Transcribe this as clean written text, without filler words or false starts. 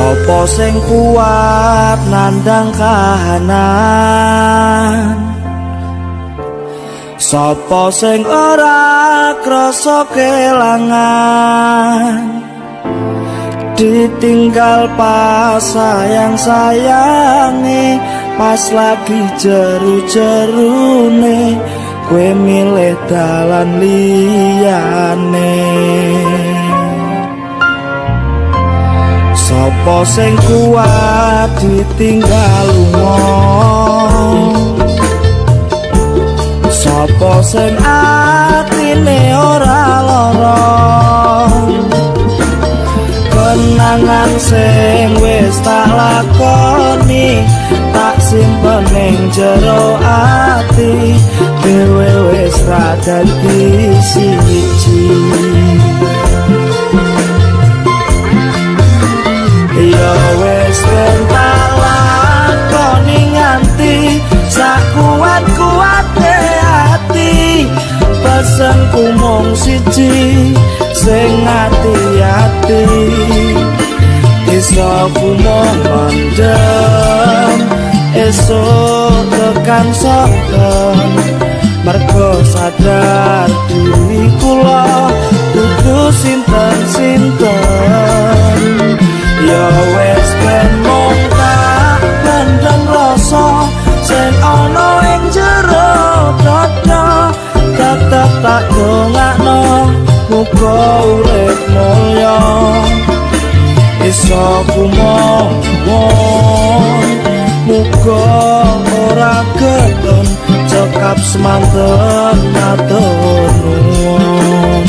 Sopo sing kuat nandang kahanan, sopo sing ora krasa kelangan, ditinggal pas sayang-sayange, pas lagi jeru-jerune kowe milih dalan liyane. Sopo sing kuat ditinggal lunga, sopo sing atine ora lara, kenangan sing wis tak lakoni tak simpen ning jero ati, dhewe wis ra dadi siji. Ya wis tak lakoni nganti sakuat-kuate ati, pesenku mung siji sing ati-ati, iso ku mung mandem esuk tekan soken, mergo sadar diri kula kudu sinten-sinten. Ya wis ben mung tak pendem rasa sing ana ing jero dada, tetep tak dongakno muga urip mulya, iso kumongon muga ora keton cekap semanten matur nuwun.